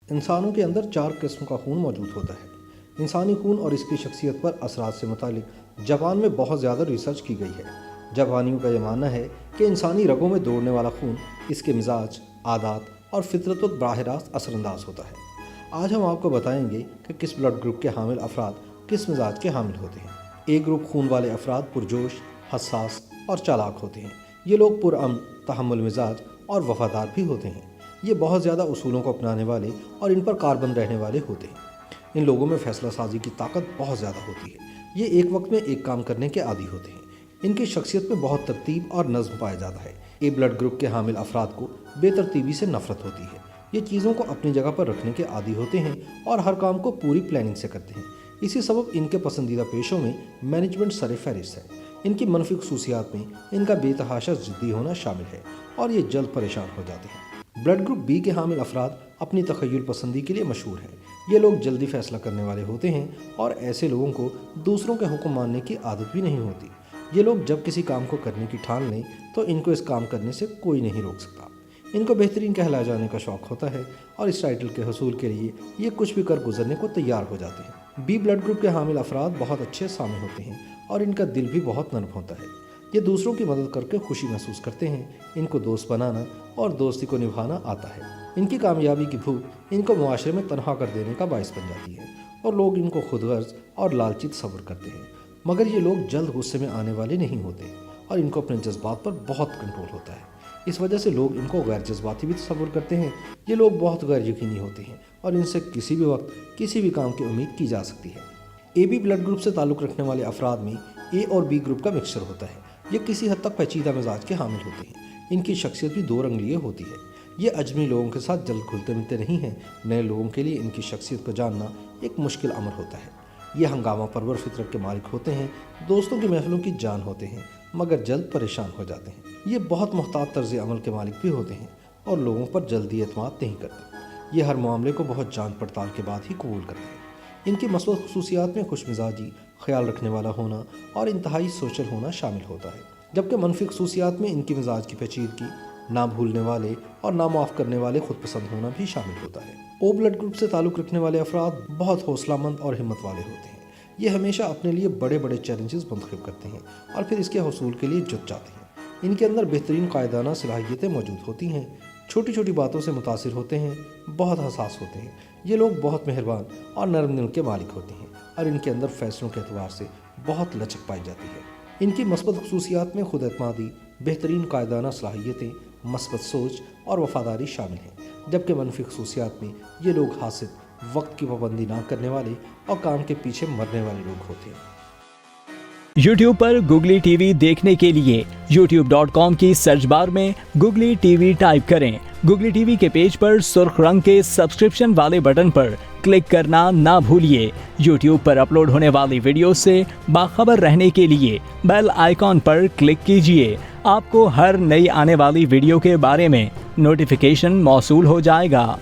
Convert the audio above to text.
انسانوں کے اندر 4 قسم کا خون موجود ہوتا ہے۔ انسانی خون اور اس کی شخصیت پر اثرات سے متعلق جاپان میں بہت زیادہ ریسرچ کی گئی ہے۔ جاپانیوں کا یہ ماننا ہے کہ انسانی رگوں میں دوڑنے والا خون اس کے مزاج، عادات اور فطرت پر براہ راست اثر انداز ہوتا ہے۔ آج ہم آپ کو بتائیں گے کہ کس بلڈ گروپ کے حامل افراد کس مزاج کے حامل ہوتے ہیں۔ اے گروپ خون والے افراد پرجوش، حساس اور چالاک ہوتے ہیں۔ یہ لوگ پرامن، تحمل مزاج اور وفادار بھی ہوتے ہیں۔ یہ بہت زیادہ اصولوں کو اپنانے والے اور ان پر کاربند رہنے والے ہوتے ہیں۔ ان لوگوں میں فیصلہ سازی کی طاقت بہت زیادہ ہوتی ہے۔ یہ ایک وقت میں ایک کام کرنے کے عادی ہوتے ہیں۔ ان کی شخصیت میں بہت ترتیب اور نظم پایا جاتا ہے۔ اے بلڈ گروپ کے حامل افراد کو بے ترتیبی سے نفرت ہوتی ہے۔ یہ چیزوں کو اپنی جگہ پر رکھنے کے عادی ہوتے ہیں اور ہر کام کو پوری پلاننگ سے کرتے ہیں۔ اسی سبب ان کے پسندیدہ پیشوں میں مینجمنٹ سر فہرست ہے۔ ان کی منفی خصوصیات میں ان کا بے تحاشا ضدی ہونا شامل ہے اور یہ جلد پریشان ہو جاتے ہیں۔ بلڈ گروپ بی کے حامل افراد اپنی تخیل پسندی کے لیے مشہور ہیں۔ یہ لوگ جلدی فیصلہ کرنے والے ہوتے ہیں اور ایسے لوگوں کو دوسروں کے حکم ماننے کی عادت بھی نہیں ہوتی۔ یہ لوگ جب کسی کام کو کرنے کی ٹھان لیں تو ان کو اس کام کرنے سے کوئی نہیں روک سکتا۔ ان کو بہترین کہلائے جانے کا شوق ہوتا ہے اور اس ٹائٹل کے حصول کے لیے یہ کچھ بھی کر گزرنے کو تیار ہو جاتے ہیں۔ بی بلڈ گروپ کے حامل افراد بہت اچھے سامع ہوتے ہیں اور ان کا دل بھی بہت نرم ہوتا ہے۔ یہ دوسروں کی مدد کر کے خوشی محسوس کرتے ہیں۔ ان کو دوست بنانا اور دوستی کو نبھانا آتا ہے۔ ان کی کامیابی کی بھوک ان کو معاشرے میں تنہا کر دینے کا باعث بن جاتی ہے اور لوگ ان کو خود غرض اور لالچی تصور کرتے ہیں۔ مگر یہ لوگ جلد غصے میں آنے والے نہیں ہوتے اور ان کو اپنے جذبات پر بہت کنٹرول ہوتا ہے۔ اس وجہ سے لوگ ان کو غیر جذباتی بھی تصور کرتے ہیں۔ یہ لوگ بہت غیر یقینی ہوتے ہیں اور ان سے کسی بھی وقت کسی بھی کام کی امید کی جا سکتی ہے۔ اے بی بلڈ گروپ سے تعلق رکھنے والے افراد میں اے اور بی گروپ کا مکسچر ہوتا ہے۔ یہ کسی حد تک پیچیدہ مزاج کے حامل ہوتے ہیں۔ ان کی شخصیت بھی 2 رنگلی ہوتی ہے۔ یہ اجمی لوگوں کے ساتھ جلد گھلتے ملتے نہیں ہیں۔ نئے لوگوں کے لیے ان کی شخصیت کو جاننا ایک مشکل امر ہوتا ہے۔ یہ ہنگامہ پرور فطرت کے مالک ہوتے ہیں، دوستوں کی محفلوں کی جان ہوتے ہیں، مگر جلد پریشان ہو جاتے ہیں۔ یہ بہت محتاط طرز عمل کے مالک بھی ہوتے ہیں اور لوگوں پر جلدی اعتماد نہیں کرتے۔ یہ ہر معاملے کو بہت جانچ پڑتال کے بعد ہی قبول کرتے ہیں۔ ان کی مثبت خصوصیات میں خوش مزاجی، خیال رکھنے والا ہونا اور انتہائی سوشل ہونا شامل ہوتا ہے، جبکہ منفی خصوصیات میں ان کی مزاج کی پیچیدگی، نہ بھولنے والے اور نہ معاف کرنے والے خود پسند ہونا بھی شامل ہوتا ہے۔ او بلڈ گروپ سے تعلق رکھنے والے افراد بہت حوصلہ مند اور ہمت والے ہوتے ہیں۔ یہ ہمیشہ اپنے لیے بڑے بڑے چیلنجز منتخب کرتے ہیں اور پھر اس کے حصول کے لیے جٹ جاتے ہیں۔ ان کے اندر بہترین قائدانہ صلاحیتیں موجود ہوتی ہیں، چھوٹی چھوٹی باتوں سے متاثر ہوتے ہیں، بہت حساس ہوتے ہیں۔ یہ لوگ بہت مہربان اور نرم دل کے مالک ہوتے ہیں اور ان کے اندر فیصلوں کے اعتبار سے بہت لچک پائی جاتی ہے۔ ان کی مثبت خصوصیات میں خود اعتمادی، بہترین قائدانہ صلاحیتیں، مثبت سوچ اور وفاداری شامل ہیں، جبکہ منفی خصوصیات میں یہ لوگ حاسد، وقت کی پابندی نہ کرنے والے اور کام کے پیچھے مرنے والے لوگ ہوتے ہیں۔ YouTube پر گوگلی ٹی وی دیکھنے کے لیے youtube.com کی سرچ بار میں گوگلی ٹی وی ٹائپ کریں۔ گوگلی ٹی وی کے پیج پر سرخ رنگ کے سبسکرپشن والے بٹن پر کلک کرنا نہ بھولیے۔ YouTube پر اپلوڈ ہونے والی ویڈیو سے باخبر رہنے کے لیے بیل آئیکن پر کلک کیجیے۔ آپ کو ہر نئی آنے والی ویڈیو کے بارے میں نوٹیفیکیشن موصول ہو جائے گا۔